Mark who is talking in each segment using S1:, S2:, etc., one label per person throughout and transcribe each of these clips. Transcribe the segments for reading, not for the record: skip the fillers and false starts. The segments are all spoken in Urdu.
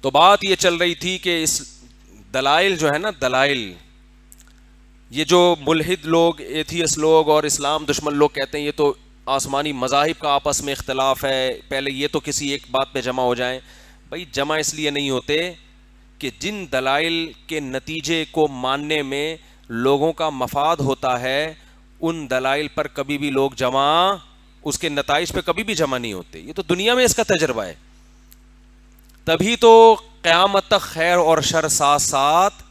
S1: تو بات یہ چل رہی تھی کہ اس دلائل جو ہے نا، دلائل، یہ جو ملحد لوگ، ایتھیس لوگ اور اسلام دشمن لوگ کہتے ہیں یہ تو آسمانی مذاہب کا آپس میں اختلاف ہے، پہلے یہ تو کسی ایک بات پہ جمع ہو جائیں. بھائی جمع اس لیے نہیں ہوتے کہ جن دلائل کے نتیجے کو ماننے میں لوگوں کا مفاد ہوتا ہے ان دلائل پر کبھی بھی لوگ جمع، اس کے نتائج پہ کبھی بھی جمع نہیں ہوتے. یہ تو دنیا میں اس کا تجربہ ہے. تبھی تو قیامت تک خیر اور شر ساتھ ساتھ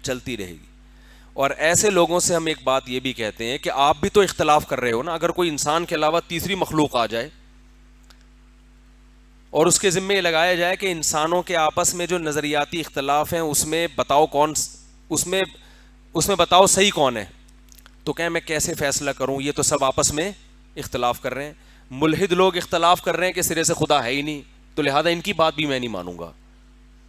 S1: چلتی رہے گی. اور ایسے لوگوں سے ہم ایک بات یہ بھی کہتے ہیں کہ آپ بھی تو اختلاف کر رہے ہو نا. اگر کوئی انسان کے علاوہ تیسری مخلوق آ جائے اور اس کے ذمے یہ لگایا جائے کہ انسانوں کے آپس میں جو نظریاتی اختلاف ہیں اس میں بتاؤ کون، اس میں بتاؤ صحیح کون ہے، تو کہیں میں کیسے فیصلہ کروں، یہ تو سب آپس میں اختلاف کر رہے ہیں. ملحد لوگ اختلاف کر رہے ہیں کہ سرے سے خدا ہے ہی نہیں، تو لہذا ان کی بات بھی میں نہیں مانوں گا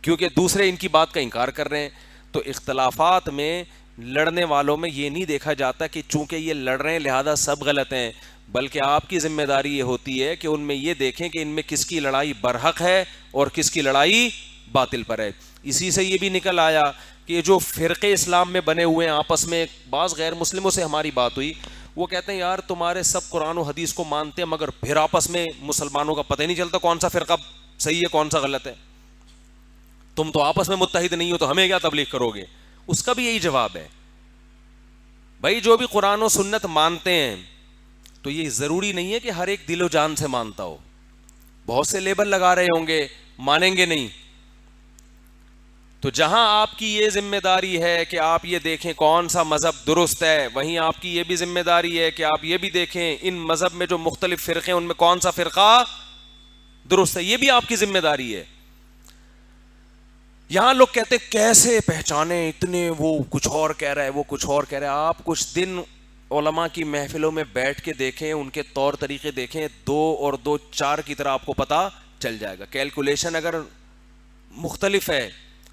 S1: کیونکہ دوسرے ان کی بات کا انکار کر رہے ہیں. تو اختلافات میں لڑنے والوں میں یہ نہیں دیکھا جاتا کہ چونکہ یہ لڑ رہے ہیں لہذا سب غلط ہیں، بلکہ آپ کی ذمہ داری یہ ہوتی ہے کہ ان میں یہ دیکھیں کہ ان میں کس کی لڑائی برحق ہے اور کس کی لڑائی باطل پر ہے. اسی سے یہ بھی نکل آیا کہ جو فرقے اسلام میں بنے ہوئے ہیں آپس میں، بعض غیر مسلموں سے ہماری بات ہوئی، وہ کہتے ہیں یار تمہارے سب قرآن و حدیث کو مانتے ہیں مگر پھر آپس میں مسلمانوں کا پتہ ہی نہیں چلتا کون سا فرقہ صحیح ہے کون سا غلط ہے. تم تو آپس میں متحد نہیں ہو تو ہمیں کیا تبلیغ کرو گے. اس کا بھی یہی جواب ہے، بھائی جو بھی قرآن و سنت مانتے ہیں تو یہ ضروری نہیں ہے کہ ہر ایک دل و جان سے مانتا ہو. بہت سے لیبل لگا رہے ہوں گے مانیں گے نہیں. تو جہاں آپ کی یہ ذمہ داری ہے کہ آپ یہ دیکھیں کون سا مذہب درست ہے، وہیں آپ کی یہ بھی ذمہ داری ہے کہ آپ یہ بھی دیکھیں ان مذہب میں جو مختلف فرقے ہیں ان میں کون سا فرقہ درست ہے، یہ بھی آپ کی ذمہ داری ہے. یہاں لوگ کہتے کیسے پہچانے اتنے، وہ کچھ اور کہہ رہا ہے وہ کچھ اور کہہ رہا ہے. آپ کچھ دن علماء کی محفلوں میں بیٹھ کے دیکھیں، ان کے طور طریقے دیکھیں، 2 اور 2 4 کی طرح آپ کو پتہ چل جائے گا. کیلکولیشن اگر مختلف ہے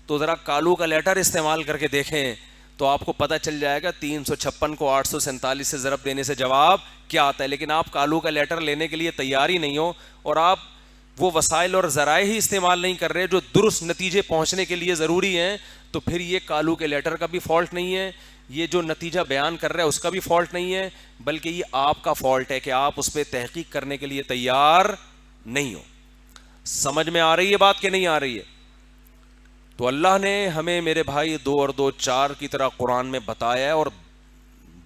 S1: تو ذرا کالو کا لیٹر استعمال کر کے دیکھیں تو آپ کو پتہ چل جائے گا 356 کو 847 سے ضرب دینے سے جواب کیا آتا ہے. لیکن آپ کالو کا لیٹر لینے کے لیے تیار ہی نہیں ہو اور آپ وہ وسائل اور ذرائع ہی استعمال نہیں کر رہے جو درست نتیجے پہنچنے کے لیے ضروری ہیں، تو پھر یہ کالو کے لیٹر کا بھی فالٹ نہیں ہے، یہ جو نتیجہ بیان کر رہا ہے اس کا بھی فالٹ نہیں ہے، بلکہ یہ آپ کا فالٹ ہے کہ آپ اس پہ تحقیق کرنے کے لیے تیار نہیں ہو. سمجھ میں آ رہی ہے بات کہ نہیں آ رہی ہے؟ تو اللہ نے ہمیں میرے بھائی 2 اور 2 4 کی طرح قرآن میں بتایا ہے اور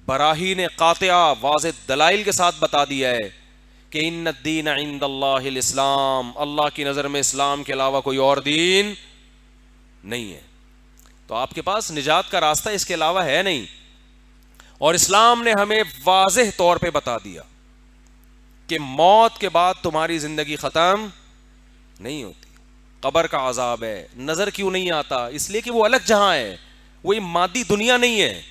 S1: براہین قاطعہ واضح دلائل کے ساتھ بتا دیا ہے کہ ان الدین عند اللہ الاسلام، اللہ کی نظر میں اسلام کے علاوہ کوئی اور دین نہیں ہے. تو آپ کے پاس نجات کا راستہ اس کے علاوہ ہے نہیں. اور اسلام نے ہمیں واضح طور پہ بتا دیا کہ موت کے بعد تمہاری زندگی ختم نہیں ہوتی، قبر کا عذاب ہے. نظر کیوں نہیں آتا؟ اس لیے کہ وہ الگ جہاں ہے، وہ مادی دنیا نہیں ہے.